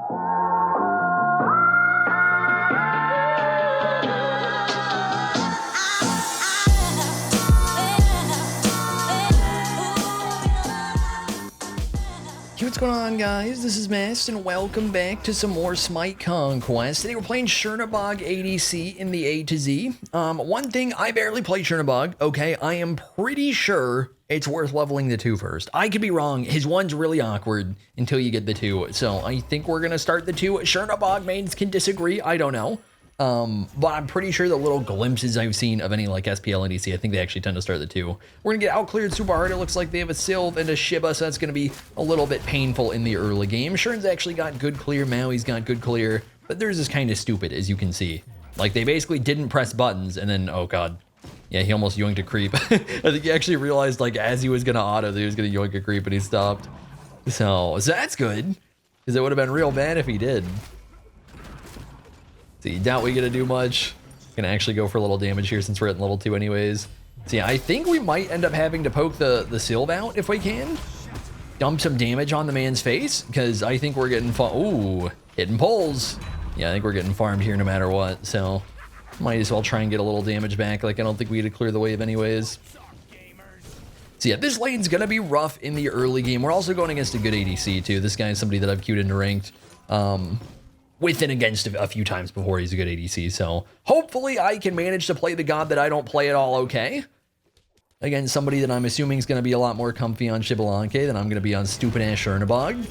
What's going on, guys? This is Mast, and welcome back to some more SMITE Conquest. Today we're playing Chernobog ADC in the A to Z. One thing, I barely play Chernobog, okay? I am pretty sure it's worth leveling the 2 first. I could be wrong. His 1's really awkward until you get the 2. So I think we're going to start the 2. Chernobog mains can disagree. I don't know. But I'm pretty sure the little glimpses I've seen of any like SPL ADC, I think they actually tend to start the 2. We're gonna get out cleared super hard. It looks like they have a Sylve and a Shiba, so that's gonna be a little bit painful in the early game. Shern's actually got good clear, Maui's got good clear, but theirs is kind of stupid, as you can see. Like, they basically didn't press buttons, and then, oh god. Yeah, he almost yoinked a creep. I think he actually realized, like, as he was gonna auto, that he was gonna yoink a creep, and he stopped. So that's good, because it would have been real bad if he did. So you doubt we get to do much. Gonna actually go for a little damage here since we're at level 2 anyways. So yeah, I think we might end up having to poke the Sylve out if we can. Dump some damage on the man's face, because I think we're getting ooh, hitting pulls. Yeah, I think we're getting farmed here no matter what, so might as well try and get a little damage back. Like, I don't think we had to clear the wave anyways. So yeah, this lane's gonna be rough in the early game. We're also going against a good ADC too. This guy is somebody that I've queued into ranked. With and against a few times before. He's a good ADC, so hopefully I can manage to play the god that I don't play at all okay. Again, somebody that I'm assuming is going to be a lot more comfy on Xbalanque than I'm going to be on stupid-ass Chernobog.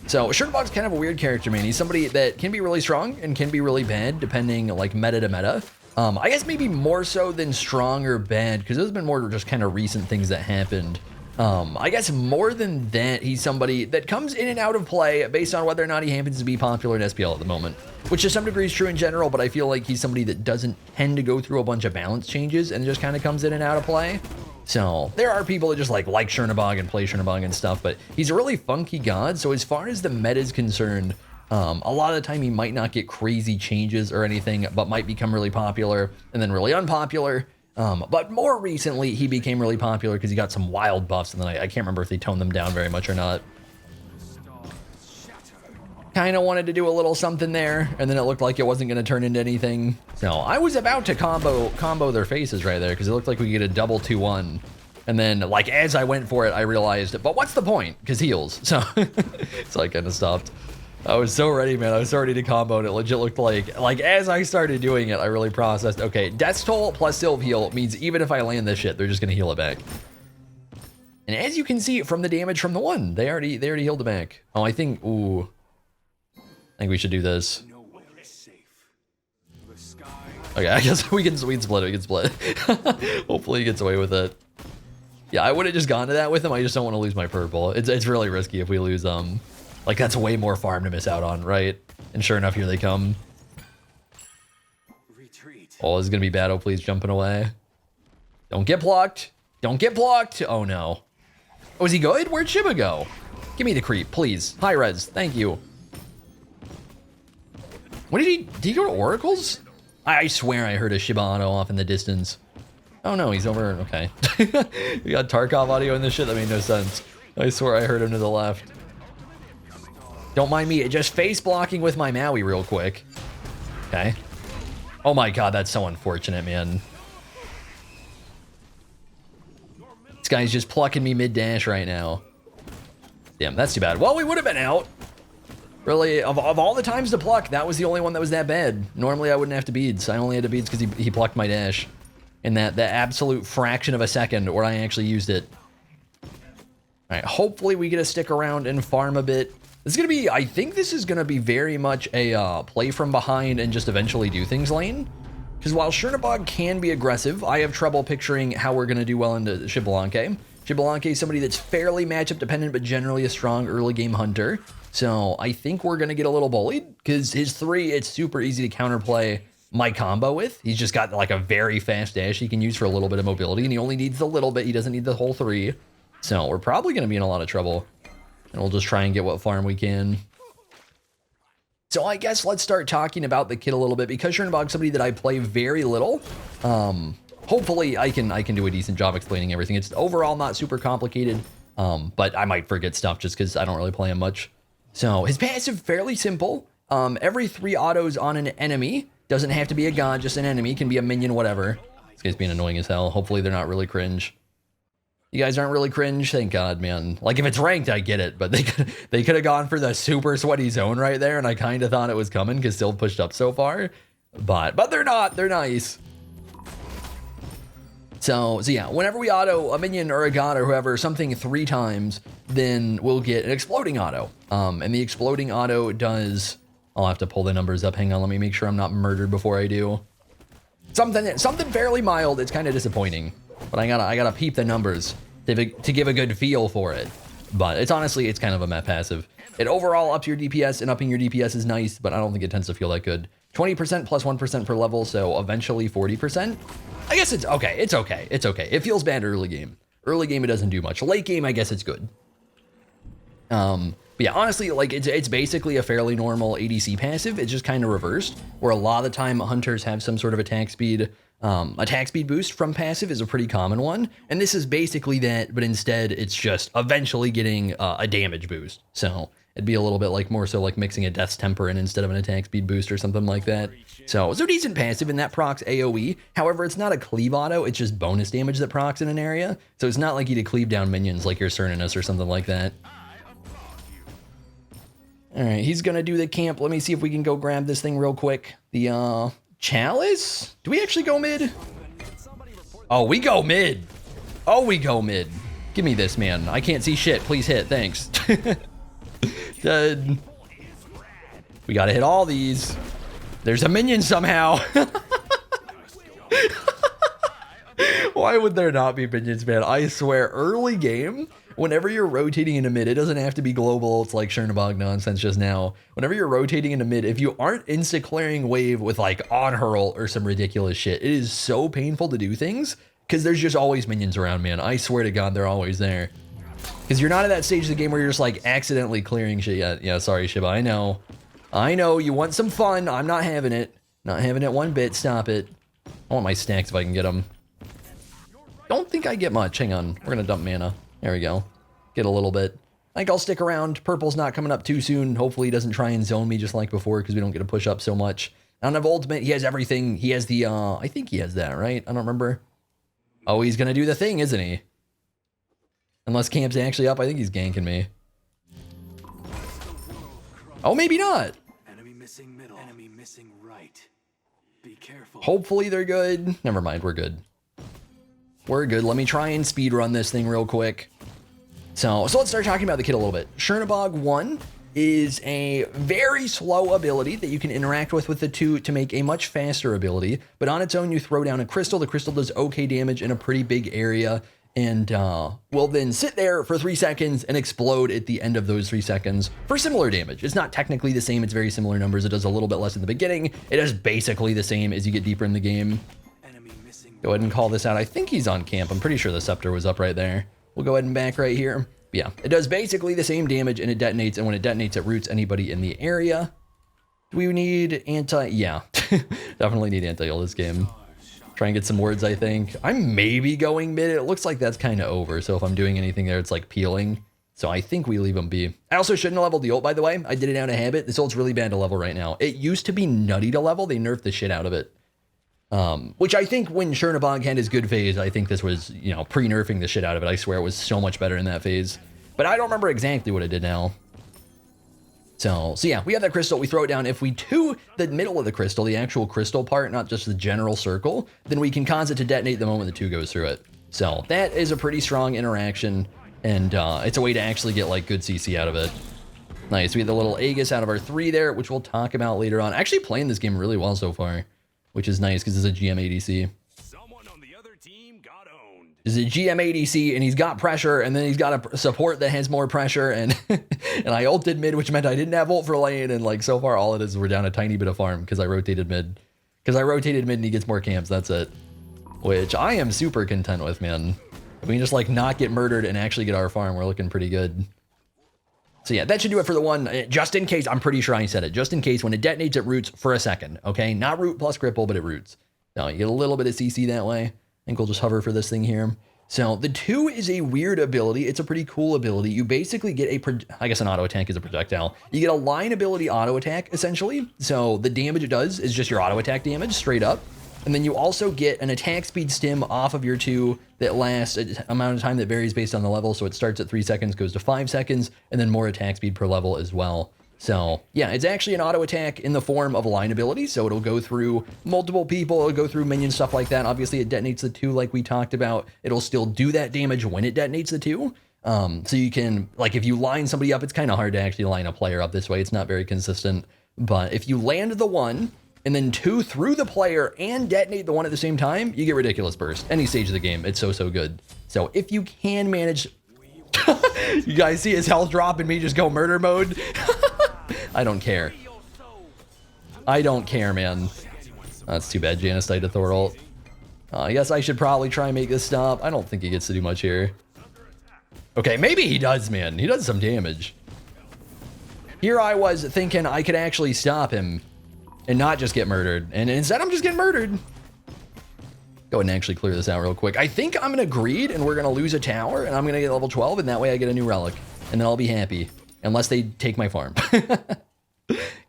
So Chernobog's kind of a weird character, man. He's somebody that can be really strong and can be really bad, depending, like, meta to meta. I guess maybe more so than strong or bad, because those have been more just kind of recent things that happened. I guess more than that, he's somebody that comes in and out of play based on whether or not he happens to be popular in SPL at the moment, which to some degree is true in general, but I feel like he's somebody that doesn't tend to go through a bunch of balance changes and just kind of comes in and out of play. So there are people that just like Chernobog and play Chernobog and stuff, but he's a really funky god. So as far as the meta is concerned, a lot of the time he might not get crazy changes or anything, but might become really popular and then really unpopular. But more recently, he became really popular because he got some wild buffs, and then I can't remember if they toned them down very much or not. Kind of wanted to do a little something there, and then it looked like it wasn't going to turn into anything. So I was about to combo their faces right there, because it looked like we get a double 2-1. And then, like, as I went for it, I realized, but what's the point? Because heals. So, so I kind of stopped. I was so ready, man. I was so ready to combo, and it legit looked like as I started doing it, I really processed, okay, Death's Toll plus Sylve heal means even if I land this shit, they're just gonna heal it back. And as you can see from the damage from the 1, they already healed it back. Oh, I think, ooh. I think we should do this. Okay, I guess we can split it, we can split. Hopefully he gets away with it. Yeah, I would have just gone to that with him. I just don't want to lose my purple. It's really risky if we lose, like, that's way more farm to miss out on, right? And sure enough, here they come. Oh, this is gonna be bad. Oh, please, jumping away. Don't get blocked. Don't get blocked. Oh, no. Oh, is he good? Where'd Shiba go? Give me the creep, please. Hi-Rez, thank you. What did he go to Oracles? I swear I heard a Shiba auto off in the distance. Oh, no, he's over. Okay. We got Tarkov audio in this shit? That made no sense. I swear I heard him to the left. Don't mind me, just face blocking with my Maui real quick. Okay. Oh my god, that's so unfortunate, man. This guy's just plucking me mid-dash right now. Damn, that's too bad. Well, we would have been out. Really, of all the times to pluck, that was the only one that was that bad. Normally, I wouldn't have to beads. I only had to beads because he plucked my dash. In that absolute fraction of a second where I actually used it. Alright, hopefully we get to stick around and farm a bit. This is going to be, I think this is going to be very much a play from behind and just eventually do things lane. Because while Chernobog can be aggressive, I have trouble picturing how we're going to do well into Xbalanque. Xbalanque is somebody that's fairly matchup dependent, but generally a strong early game hunter. So I think we're going to get a little bullied, because his 3, it's super easy to counterplay my combo with. He's just got like a very fast dash he can use for a little bit of mobility, and he only needs a little bit. He doesn't need the whole 3. So we're probably going to be in a lot of trouble. And we'll just try and get what farm we can. So I guess let's start talking about the kit a little bit, because Chernobog's somebody that I play very little. Hopefully I can do a decent job explaining everything. It's overall not super complicated, but I might forget stuff just because I don't really play him much. So his passive, fairly simple. Every 3 autos on an enemy, doesn't have to be a god, just an enemy, can be a minion, whatever. This guy's being annoying as hell. Hopefully they're not really cringe. You guys aren't really cringe? Thank God, man. Like, if it's ranked, I get it, but they could have gone for the super sweaty zone right there, and I kind of thought it was coming because still pushed up so far. But they're not. They're nice. So yeah, whenever we auto a minion or a god or whoever, something 3 times, then we'll get an exploding auto. And the exploding auto does... I'll have to pull the numbers up. Hang on, let me make sure I'm not murdered before I do. Something fairly mild. It's kind of disappointing, but I gotta peep the numbers to give a good feel for it. But it's honestly, it's kind of a meh passive. It overall ups your DPS, and upping your DPS is nice, but I don't think it tends to feel that good. 20% plus 1% per level, so eventually 40%. I guess it's okay. It's okay. It's okay. It feels bad early game. Early game, it doesn't do much. Late game, I guess it's good. But yeah, honestly, like it's basically a fairly normal ADC passive. It's just kind of reversed, where a lot of the time hunters have some sort of attack speed boost from passive is a pretty common one. And this is basically that, but instead it's just eventually getting a damage boost. So it'd be a little bit like more so like mixing a Death's Temper in instead of an attack speed boost or something like that. So it's a decent passive, and that procs AoE. However, it's not a cleave auto, it's just bonus damage that procs in an area. So it's not like you to cleave down minions like your Cernobog or something like that. All right, he's gonna do the camp. Let me see if we can go grab this thing real quick. The Chalice? Do we actually go mid? Oh, we go mid. Oh, we go mid. Give me this, man. I can't see shit. Please hit. Thanks. Dead. We gotta hit all these. There's a minion somehow. Why would there not be minions, man? I swear, early game, whenever you're rotating into mid, it doesn't have to be global. It's like Chernobog nonsense just now. Whenever you're rotating into mid, if you aren't insta-clearing wave with like on hurl or some ridiculous shit, it is so painful to do things because there's just always minions around, man. I swear to God, they're always there. Because you're not at that stage of the game where you're just like accidentally clearing shit yet. Yeah, sorry, Shiba. I know. I know you want some fun. I'm not having it. Not having it one bit. Stop it. I want my stacks if I can get them. Don't think I get much. Hang on. We're going to dump mana. There we go. Get a little bit. I think I'll stick around. Purple's not coming up too soon. Hopefully he doesn't try and zone me just like before because we don't get to push up so much. I don't have ultimate. He has everything. He has the, I think he has that, right? I don't remember. Oh, he's going to do the thing, isn't he? Unless camp's actually up, I think he's ganking me. Oh, maybe not. Enemy missing middle. Enemy missing right. Be careful. Hopefully they're good. Never mind, we're good. We're good. Let me try and speed run this thing real quick. So let's start talking about the kit a little bit. Chernobog 1 is a very slow ability that you can interact with the 2 to make a much faster ability. But on its own, you throw down a crystal. The crystal does okay damage in a pretty big area, and will then sit there for 3 seconds and explode at the end of those 3 seconds for similar damage. It's not technically the same. It's very similar numbers. It does a little bit less in the beginning. It does basically the same as you get deeper in the game. Go ahead and call this out. I think he's on camp. I'm pretty sure the scepter was up right there. We'll go ahead and back right here. But yeah, it does basically the same damage, and it detonates. And when it detonates, it roots anybody in the area. Do we need anti? Yeah, definitely need anti-heal this game. Try and get some words, I think. I'm maybe going mid. It looks like that's kind of over. So if I'm doing anything there, it's like peeling. So I think we leave him be. I also shouldn't have leveled the ult, by the way. I did it out of habit. This ult's really bad to level right now. It used to be nutty to level. They nerfed the shit out of it. Which I think when Chernobog had his good phase, I think this was, you know, pre-nerfing the shit out of it. I swear it was so much better in that phase. But I don't remember exactly what it did now. So yeah, we have that crystal. We throw it down. If we do the middle of the crystal, the actual crystal part, not just the general circle, then we can cause it to detonate the moment the 2 goes through it. So that is a pretty strong interaction, and it's a way to actually get like good CC out of it. Nice. We had the little Aegis out of our 3 there, which we'll talk about later on. Actually playing this game really well so far, which is nice because it's a GM ADC. Someone on the other team got owned. It's a GM ADC, and he's got pressure, and then he's got a support that has more pressure, and and I ulted mid, which meant I didn't have ult for lane, and like so far all it is we're down a tiny bit of farm because I rotated mid. Because I rotated mid and he gets more camps, that's it. Which I am super content with, man. If we can just like not get murdered and actually get our farm, we're looking pretty good. So yeah, that should do it for the one. Just in case, I'm pretty sure I said it. Just in case, when it detonates, it roots for a second, okay? Not root plus cripple, but it roots. Now, you get a little bit of CC that way. I think we'll just hover for this thing here. So the 2 is a weird ability. It's a pretty cool ability. You basically get I guess an auto attack is a projectile. You get a line ability auto attack essentially. So the damage it does is just your auto attack damage straight up. And then you also get an attack speed stim off of your 2 that lasts an amount of time that varies based on the level. So it starts at 3 seconds, goes to 5 seconds, and then more attack speed per level as well. So yeah, it's actually an auto attack in the form of a line ability. So it'll go through multiple people, it'll go through minions, stuff like that. Obviously it detonates the 2 like we talked about. It'll still do that damage when it detonates the 2. So you can, like if you line somebody up, it's kind of hard to actually line a player up this way. It's not very consistent. But if you land the 1 and then 2 through the player and detonate the 1 at the same time, you get ridiculous burst. Any stage of the game, it's so good. So if you can manage, you guys see his health drop and me just go murder mode. I don't care. I don't care, man. That's too bad Janus died to Thor ult. I guess I should probably try and make this stop. I don't think he gets to do much here. Okay, maybe he does, man. He does some damage. Here I was thinking I could actually stop him and not just get murdered. And instead I'm just getting murdered. Go ahead and actually clear this out real quick. I think I'm going to greed and we're going to lose a tower and I'm going to get level 12 and that way I get a new relic. And then I'll be happy. Unless they take my farm.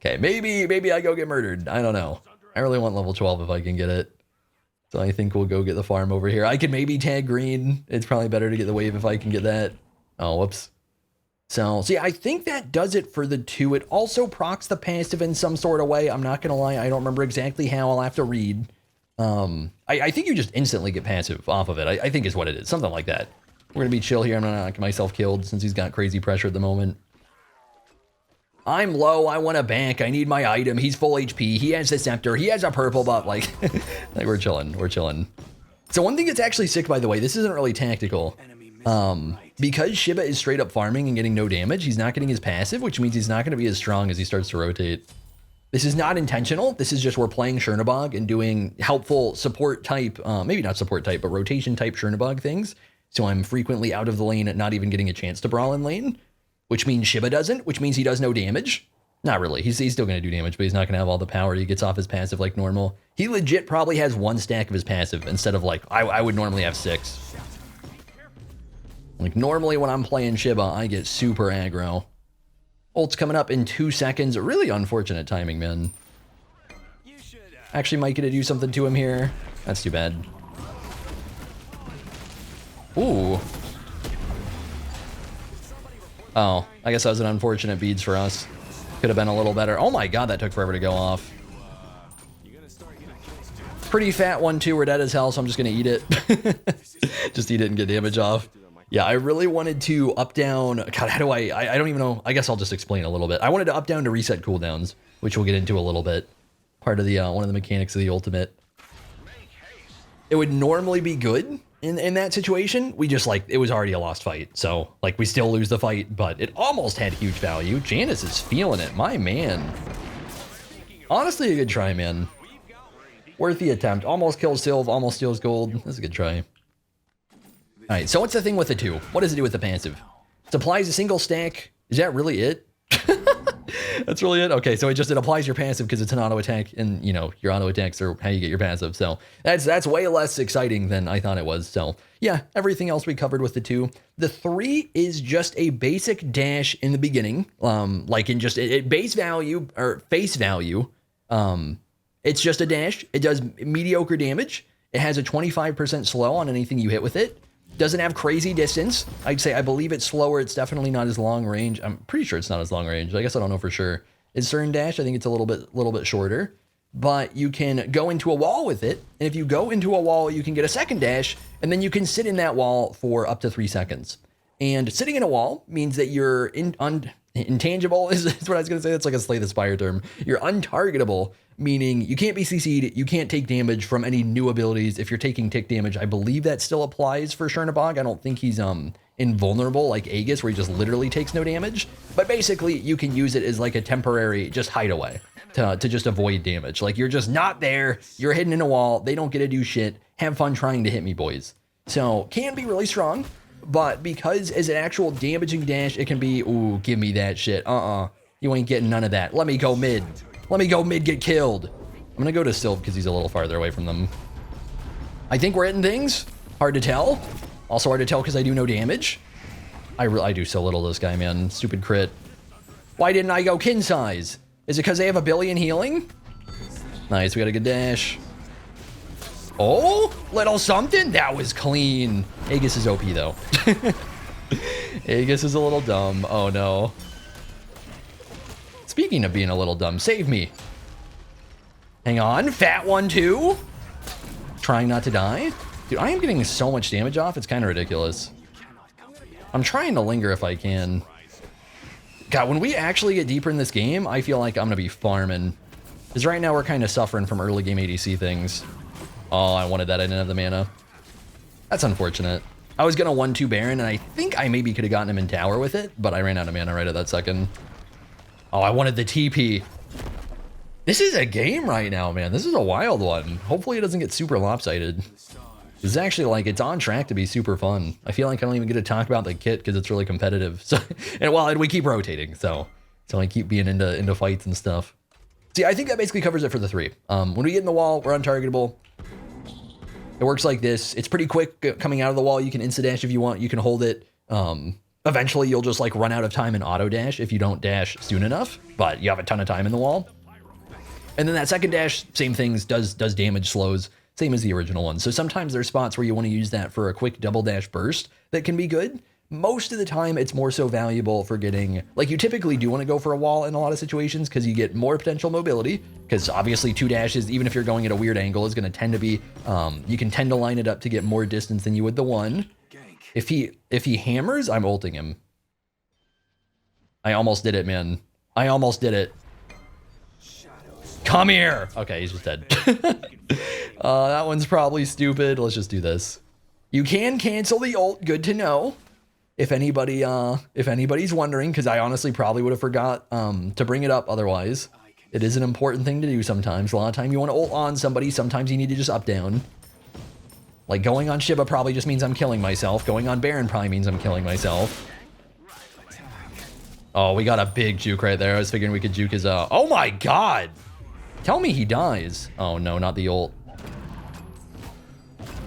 Okay, maybe I go get murdered. I don't know. I really want level 12 if I can get it. So I think we'll go get the farm over here. I could maybe tag green. It's probably better to get the wave if I can get that. Oh, whoops. So, see, I think that does it for the 2. It also procs the passive in some sort of way. I'm not going to lie. I don't remember exactly how. I'll have to read. I think you just instantly get passive off of it. I think is what it is. Something like that. We're going to be chill here. I'm not going to get myself killed since he's got crazy pressure at the moment. I'm low, I want a bank, I need my item, he's full HP, he has the scepter, he has a purple buff, like we're chilling. So one thing that's actually sick, by the way, this isn't really tactical. Because Shiba is straight up farming and getting no damage, he's not getting his passive, which means he's not going to be as strong as he starts to rotate. This is not intentional, this is just we're playing Chernobog and doing helpful support type, maybe not support type, but rotation type Chernobog things. So I'm frequently out of the lane and not even getting a chance to brawl in lane. Which means Shiba doesn't, which means he does no damage. Not really, he's still gonna do damage, but he's not gonna have all the power. He gets off his passive like normal. He legit probably has 1 stack of his passive instead of like, I would normally have 6. Like normally when I'm playing Shiba, I get super aggro. Ult's coming up in 2 seconds. Really unfortunate timing, man. Actually might get to do something to him here. That's too bad. Ooh. Oh, I guess that was an unfortunate beads for us. Could have been a little better. Oh my god, that took forever to go off. Pretty fat one too. We're dead as hell, so I'm just gonna eat it. Just eat it and get damage off. Yeah, I really wanted to up down. God, how do I don't even know. I guess I'll just explain a little bit. I wanted to up down to reset cooldowns, which we'll get into a little bit. Part of the one of the mechanics of the ultimate. It would normally be good. In that situation, we just like, it was already a lost fight. So like we still lose the fight, but it almost had huge value. Janus is feeling it, my man. Honestly, a good try, man. Worth the attempt. Almost kills Sylve, almost steals gold. That's a good try. All right, so what's the thing with the 2? What does it do with the passive? Supplies a single stack. Is that really it? That's really it? Okay, so it applies your passive because it's an auto attack, and you know, your auto attacks are how you get your passive. So that's way less exciting than I thought it was. So yeah, everything else we covered with the 2. The 3 is just a basic dash in the beginning. Like in just base value or face value. It's just a dash. It does mediocre damage. It has a 25% slow on anything you hit with it. Doesn't have crazy distance. I'd say I believe it's slower. It's definitely not as long range. I'm pretty sure it's not as long range. I guess I don't know for sure. It's certain dash. I think it's a little bit shorter. But you can go into a wall with it. And if you go into a wall, you can get a second dash. And then you can sit in that wall for up to 3 seconds. And sitting in a wall means that you're intangible is what I was going to say. That's like a Slay the Spire term. You're untargetable, meaning you can't be CC'd, you can't take damage from any new abilities. If you're taking tick damage, I believe that still applies for Chernobog. I don't think he's invulnerable like Aegis, where he just literally takes no damage. But basically, you can use it as like a temporary just hideaway to just avoid damage. Like you're just not there, you're hidden in a wall, they don't get to do shit. Have fun trying to hit me, boys. So can be really strong. But because as an actual damaging dash, it can be, ooh, give me that shit. You ain't getting none of that. Let me go mid. Let me go mid, get killed. I'm gonna go to Sylve because he's a little farther away from them. I think we're hitting things. Hard to tell. Also hard to tell because I do no damage. I do so little to this guy, man. Stupid crit. Why didn't I go kin size? Is it because they have a billion healing? Nice, we got a good dash. Oh, little something? That was clean. Aegis is OP though. Aegis is a little dumb. Oh no. Speaking of being a little dumb, save me. Hang on, fat one too. Trying not to die. Dude, I am getting so much damage off, it's kind of ridiculous. I'm trying to linger if I can. God, when we actually get deeper in this game, I feel like I'm gonna be farming. Because right now we're kind of suffering from early game ADC things. Oh, I wanted that, I didn't have the mana. That's unfortunate. I was gonna 1-2 Baron, and I think I maybe could have gotten him in tower with it, but I ran out of mana right at that second. Oh, I wanted the TP. This is a game right now, man. This is a wild one. Hopefully it doesn't get super lopsided. It's actually like, it's on track to be super fun. I feel like I don't even get to talk about the kit because it's really competitive. So, and well, we keep rotating, so I keep being into fights and stuff. See, I think that basically covers it for the 3. When we get in the wall, we're untargetable. It works like this. It's pretty quick coming out of the wall. You can insta-dash if you want. You can hold it. Eventually, you'll just like run out of time and auto-dash if you don't dash soon enough, but you have a ton of time in the wall. And then that second dash, same things, does damage, slows, same as the original one. So sometimes there's spots where you want to use that for a quick double dash burst that can be good. Most of the time, it's more so valuable for getting, like you typically do want to go for a wall in a lot of situations because you get more potential mobility, because obviously 2 dashes, even if you're going at a weird angle, is going to tend to be, you can tend to line it up to get more distance than you would the 1. If he hammers, I'm ulting him. I almost did it, man. I almost did it. Come here. Okay, he's just dead. That one's probably stupid. Let's just do this. You can cancel the ult. Good to know. If anybody's wondering, because I honestly probably would have forgot to bring it up otherwise. It is an important thing to do sometimes. A lot of time you want to ult on somebody. Sometimes you need to just up down. Like going on Shiva probably just means I'm killing myself. Going on Baron probably means I'm killing myself. Oh, we got a big juke right there. I was figuring we could juke his, oh my God. Tell me he dies. Oh no, not the ult.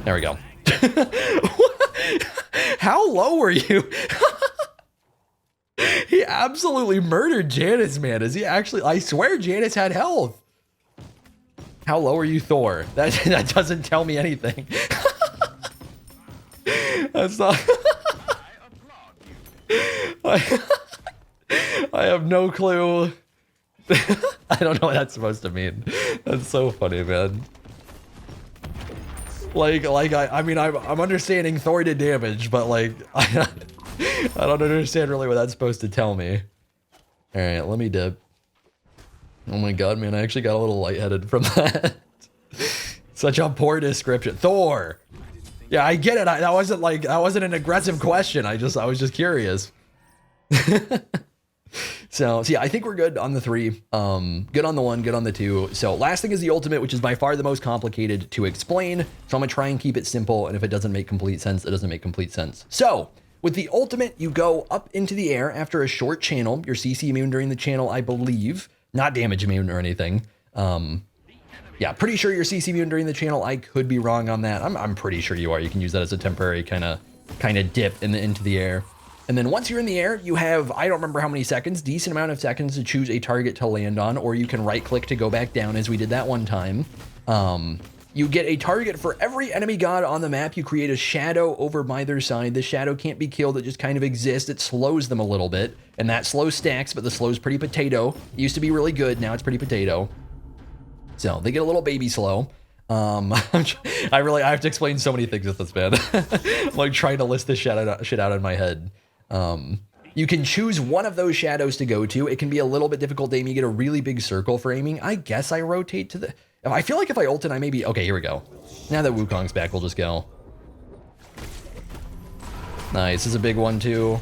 There we go. How low were you? He absolutely murdered Janice, man. Is he actually? I swear Janice had health. How low are you, Thor? That doesn't tell me anything. That's not. I have no clue. I don't know what that's supposed to mean. That's so funny, man. I mean, I'm understanding Thor did damage, but like, I don't understand really what that's supposed to tell me. All right, let me dip. Oh my God, man, I actually got a little lightheaded from that. Such a poor description. Thor. Yeah, I get it. That wasn't an aggressive question. I was just curious. So yeah, I think we're good on the 3. Good on the 1, good on the 2. So last thing is the ultimate, which is by far the most complicated to explain. So I'm gonna try and keep it simple. And if it doesn't make complete sense, it doesn't make complete sense. So with the ultimate, you go up into the air after a short channel. You're CC immune during the channel, I believe. Not damage immune or anything. Yeah, pretty sure you're CC immune during the channel. I could be wrong on that. I'm pretty sure you are. You can use that as a temporary kind of dip into the air. And then once you're in the air, you have, I don't remember how many seconds, decent amount of seconds to choose a target to land on, or you can right click to go back down as we did that one time. You get a target for every enemy god on the map. You create a shadow over by their side. The shadow can't be killed. It just kind of exists. It slows them a little bit, and that slow stacks, but the slow is pretty potato. It used to be really good. Now it's pretty potato. So they get a little baby slow. I have to explain so many things with this, man. I'm like trying to list this shit out in my head. You can choose one of those shadows to go to. It can be a little bit difficult to aim. You get a really big circle for aiming. I guess I rotate to the... I feel like if I ult it, I maybe... Okay, here we go. Now that Wukong's back, we'll just go. Nice. This is a big one, too.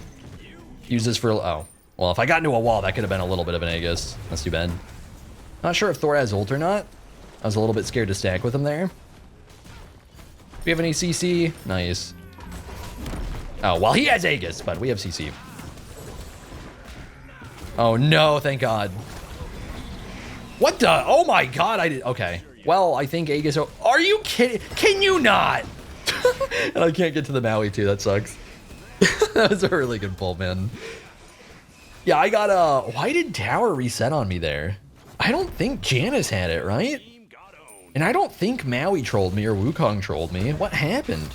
Use this for... Oh. Well, if I got into a wall, that could have been a little bit of an Aegis. That's too bad. Not sure if Thor has ult or not. I was a little bit scared to stack with him there. Do we have any CC? Nice. Oh, well, he has Aegis, but we have CC. Oh, no, thank God. What the? Oh, my God. Okay. Well, I think Aegis... Are you kidding? Can you not? And I can't get to the Maui too, that sucks. That was a really good pull, man. Yeah, I got why did tower reset on me there? I don't think Janice had it, right? And I don't think Maui trolled me or Wukong trolled me. What happened?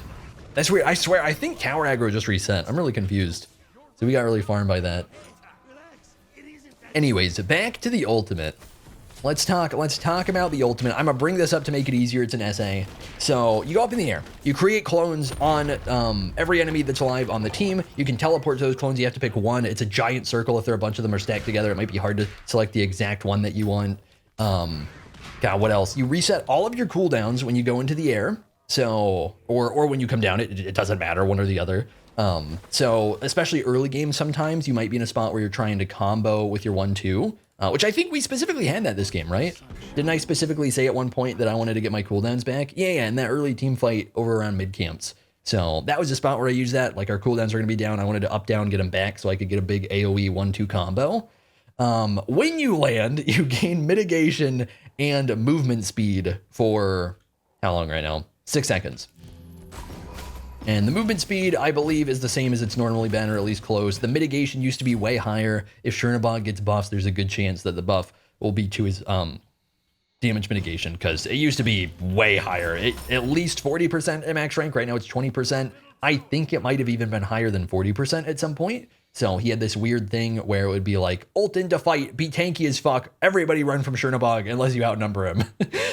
That's weird. I swear, I think tower aggro just reset. I'm really confused. So we got really farmed by that. Anyways, back to the ultimate. Let's talk about the ultimate. I'm gonna bring this up to make it easier. It's an SA. So you go up in the air. You create clones on every enemy that's alive on the team. You can teleport to those clones. You have to pick one. It's a giant circle. If there are a bunch of them are stacked together, it might be hard to select the exact one that you want. God, what else? You reset all of your cooldowns when you go into the air. So, or when you come down, it doesn't matter, one or the other. So especially early games, sometimes you might be in a spot where you're trying to combo with your 1-2. Which I think we specifically had that this game, right? Didn't I specifically say at one point that I wanted to get my cooldowns back? Yeah, in that early team fight over around mid camps. So that was a spot where I used that. Like our cooldowns are going to be down. I wanted to up down, get them back so I could get a big AoE 1-2 combo. When you land, you gain mitigation and movement speed for how long right now? 6 seconds. And the movement speed, I believe, is the same as it's normally been, or at least close. The mitigation used to be way higher. If Chernobog gets buffs, there's a good chance that the buff will be to his damage mitigation, because it used to be way higher. At least 40% at max rank. Right now it's 20%. I think it might have even been higher than 40% at some point. So he had this weird thing where it would be like, ult into fight, be tanky as fuck, everybody run from Chernobog unless you outnumber him,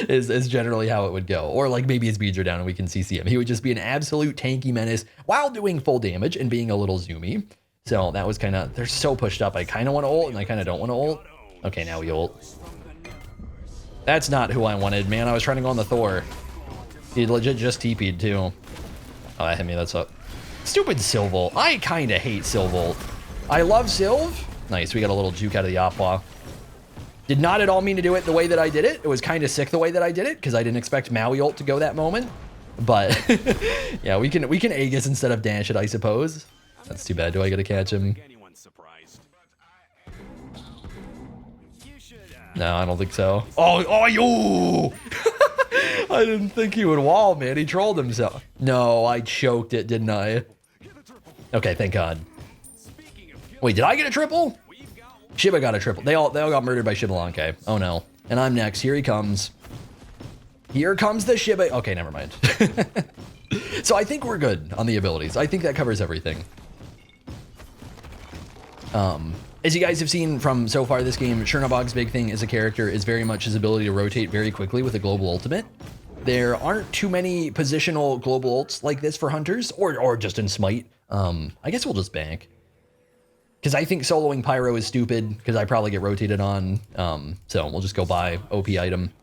is generally how it would go. Or like maybe his beads are down and we can CC him. He would just be an absolute tanky menace while doing full damage and being a little zoomy. So that was kind of, they're so pushed up. I kind of want to ult and I kind of don't want to ult. Okay, now we ult. That's not who I wanted, man. I was trying to go on the Thor. He legit just TP'd too. Oh, that hit me, that's up. Stupid Sylval. I kind of hate Sylval. I love Sylv. Nice, we got a little juke out of the Opwa. Did not at all mean to do it the way that I did it. It was kind of sick the way that I did it, because I didn't expect Maui ult to go that moment. But, yeah, we can Aegis instead of dash it, I suppose. That's too bad. Do I get to catch him? No, I don't think so. Oh, yo! I didn't think he would wall, man. He trolled himself. No, I choked it, didn't I? Okay, thank God. Wait, did I get a triple? Shiba got a triple. They all got murdered by Shibalanke. Oh no. And I'm next. Here he comes. Here comes the Shiba. Okay, never mind. So I think we're good on the abilities. I think that covers everything. As you guys have seen from so far this game, Chernobog's big thing as a character is very much his ability to rotate very quickly with a global ultimate. There aren't too many positional global ults like this for hunters, or just in Smite. I guess we'll just bank. Because I think soloing Pyro is stupid, because I probably get rotated on. So we'll just go buy OP item.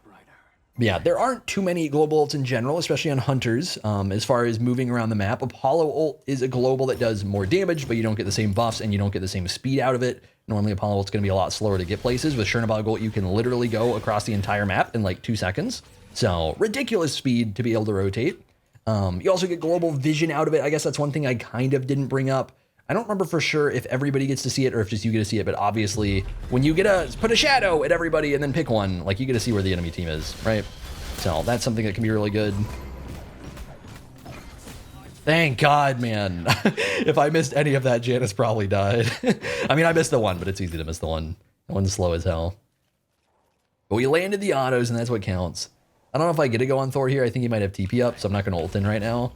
Yeah, there aren't too many global ults in general, especially on hunters. As far as moving around the map, Apollo ult is a global that does more damage, but you don't get the same buffs and you don't get the same speed out of it. Normally Apollo ult's going to be a lot slower to get places. With Chernobog ult, you can literally go across the entire map in like 2 seconds. So ridiculous speed to be able to rotate. You also get global vision out of it. I guess that's one thing I kind of didn't bring up. I don't remember for sure if everybody gets to see it or if just you get to see it, but obviously when you put a shadow at everybody and then pick one, like you get to see where the enemy team is, right? So that's something that can be really good. Thank God, man. If I missed any of that, Janice probably died. I mean, I missed the one, but it's easy to miss the one. That one's slow as hell. But we landed the autos and that's what counts. I don't know if I get to go on Thor here. I think he might have TP up, so I'm not going to ult in right now.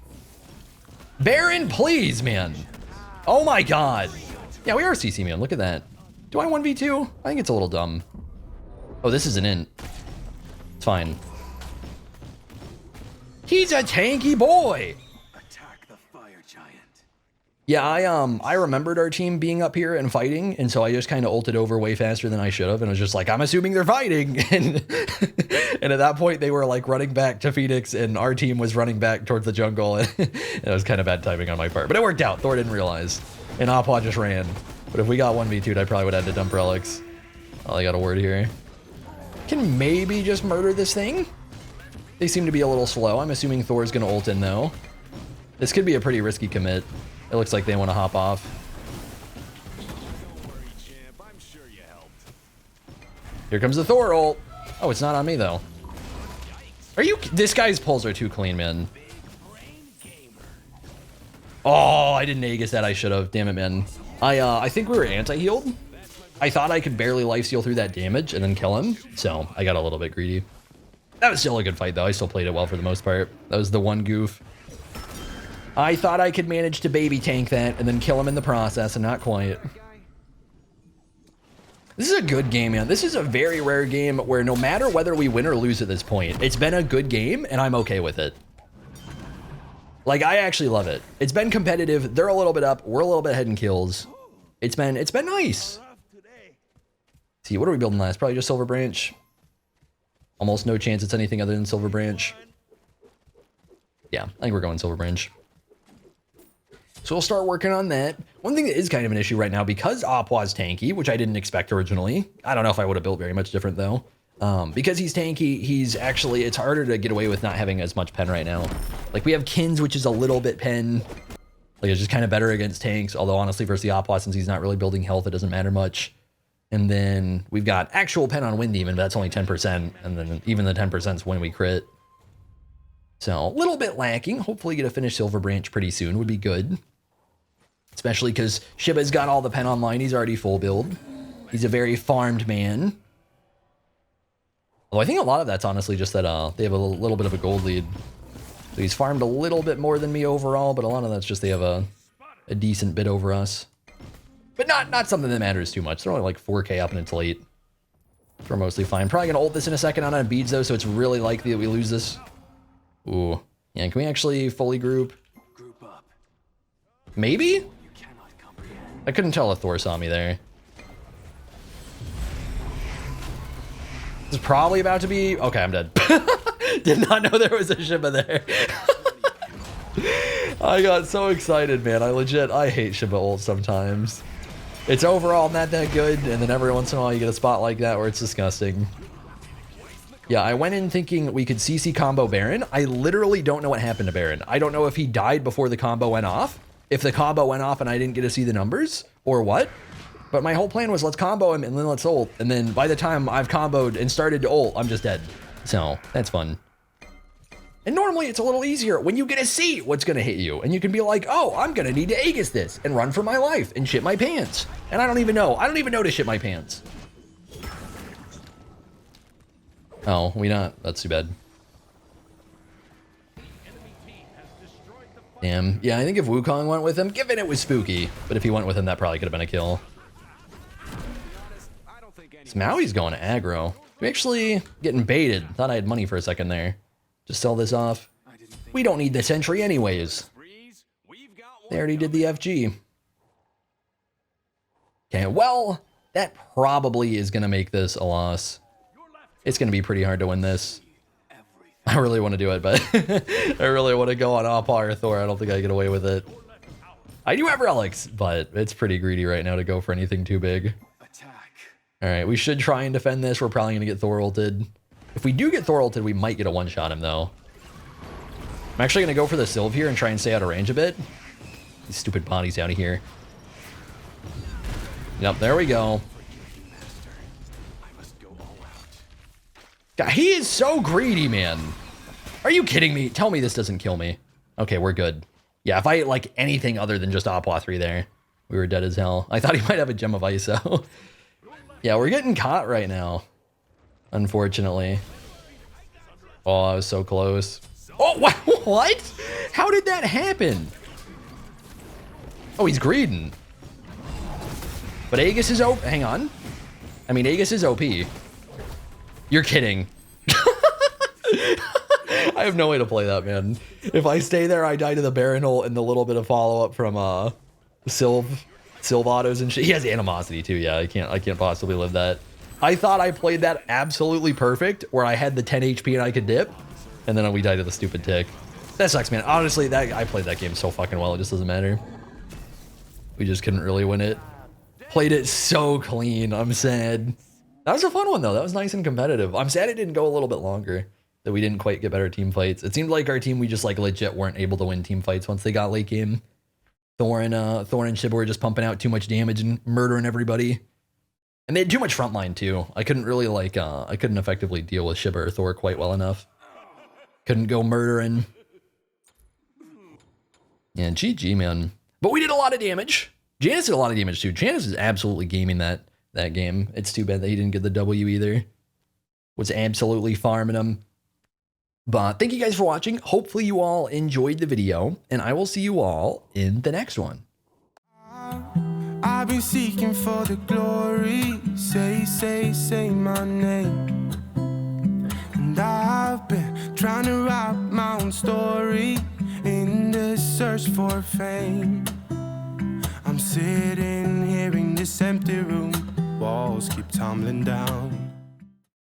Baron, please, man. Oh my God. Yeah, we are CC man. Look at that. Do I 1v2? I think it's a little dumb. Oh, this is an int. It's fine. He's a tanky boy. Attack the fire giant. Yeah, I remembered our team being up here and fighting, and so I just kind of ulted over way faster than I should have, and was just like, I'm assuming they're fighting, and at that point they were like running back to Phoenix, and our team was running back towards the jungle, and it was kind of bad timing on my part, but it worked out. Thor didn't realize, and Apwa just ran. But if we got 1v2'd, I probably would have had to dump relics. Oh, I got a word here. Can maybe just murder this thing. They seem to be a little slow. I'm assuming Thor's gonna ult in though. This could be a pretty risky commit. It looks like they want to hop off. Here comes the Thor ult. Oh, it's not on me though. Are you? This guy's pulls are too clean, man. Oh, I didn't Aegis that. I should have. Damn it, man. I think we were anti-healed. I thought I could barely lifesteal through that damage and then kill him, so I got a little bit greedy. That was still a good fight, though. I still played it well for the most part. That was the one goof. I thought I could manage to baby tank that and then kill him in the process, and not quite. This is a good game, man. This is a very rare game where no matter whether we win or lose at this point, it's been a good game, and I'm okay with it. Like, I actually love it. It's been competitive. They're a little bit up. We're a little bit ahead in kills. It's been nice. See, what are we building last? Probably just Silver Branch. Almost no chance it's anything other than Silver Branch. Yeah, I think we're going Silver Branch. So we'll start working on that. One thing that is kind of an issue right now, because Opwa's tanky, which I didn't expect originally. I don't know if I would have built very much different, though. Because he's tanky, he's actually, it's harder to get away with not having as much pen right now. Like, we have Kins, which is a little bit pen. Like, it's just kind of better against tanks. Although, honestly, versus the Opwa, since he's not really building health, it doesn't matter much. And then we've got actual pen on Wind Demon, but that's only 10%. And then even the 10% is when we crit. So, a little bit lacking. Hopefully get a finished Silver Branch pretty soon would be good. Especially because Shiba's got all the pen online. He's already full build. He's a very farmed man. Although I think a lot of that's honestly just that they have a little bit of a gold lead. So he's farmed a little bit more than me overall, but a lot of that's just they have a decent bit over us. But not something that matters too much. They're only like 4k up and it's late. So we're mostly fine. Probably going to ult this in a second on beads though, so it's really likely that we lose this. Ooh. Yeah, can we actually fully group? Group up. Maybe? You cannot comprehend. I couldn't tell if Thor saw me there. This is probably about to be... Okay, I'm dead. Did not know there was a Shiba there. I got so excited, man. I hate Shiba ult sometimes. It's overall not that good, and then every once in a while you get a spot like that where it's disgusting. Yeah, I went in thinking we could CC combo Baron. I literally don't know what happened to Baron. I don't know if he died before the combo went off, if the combo went off and I didn't get to see the numbers, or what. But my whole plan was let's combo him and then let's ult. And then by the time I've comboed and started to ult, I'm just dead. So that's fun. And normally it's a little easier when you get to see what's going to hit you. And you can be like, oh, I'm going to need to Aegis this and run for my life and shit my pants. And I don't even know. I don't even know to shit my pants. Oh, we not. That's too bad. Damn. Yeah, I think if Wukong went with him, given it was spooky. But if he went with him, that probably could have been a kill. So Maui's going aggro. We actually getting baited. Thought I had money for a second there. Just sell this off. We don't need the sentry anyways. They already did the FG. Okay, well, that probably is going to make this a loss. It's going to be pretty hard to win this. I really want to do it, but I really want to go on Oppa or Thor. I don't think I get away with it. I do have relics, but it's pretty greedy right now to go for anything too big. All right, we should try and defend this. We're probably going to get Thor ulted. If we do get Thor ulted, we might get a one-shot him, though. I'm actually going to go for the Sylve here and try and stay out of range a bit. These stupid bodies out of here. Yep, there we go. God, he is so greedy, man. Are you kidding me? Tell me this doesn't kill me. Okay, we're good. Yeah, if I ate like anything other than just Opwa 3 there, we were dead as hell. I thought he might have a Gem of ISO. Yeah, we're getting caught right now. Unfortunately. Oh, I was so close. Oh, what? How did that happen? Oh, he's greeding. But Aegis is OP. Hang on. I mean, Aegis is OP. You're kidding. I have no way to play that, man. If I stay there, I die to the Baron ult and the little bit of follow-up from Sylve autos and shit. He has animosity too. Yeah, I can't possibly live that. I thought I played that absolutely perfect, where I had the 10 HP and I could dip, and then we died to the stupid tick. That sucks, man. Honestly, I played that game so fucking well. It just doesn't matter. We just couldn't really win it. Played it so clean. I'm sad. That was a fun one though. That was nice and competitive. I'm sad it didn't go a little bit longer. That we didn't quite get better team fights. It seemed like our team, we just like legit weren't able to win team fights once they got late game. Thor and Shiba were just pumping out too much damage and murdering everybody. And they had too much frontline too. I couldn't really like, I couldn't effectively deal with Shiba or Thor quite well enough. Couldn't go murdering. Yeah, GG, man. But we did a lot of damage. Janice did a lot of damage too. Janice is absolutely gaming that game. It's too bad that he didn't get the W either. Was absolutely farming him. But thank you guys for watching. Hopefully you all enjoyed the video, and I will see you all in the next one. I've been seeking for the glory. Say my name. And I've been trying to write my own story in the search for fame. I'm sitting here in this empty room. Walls keep tumbling down.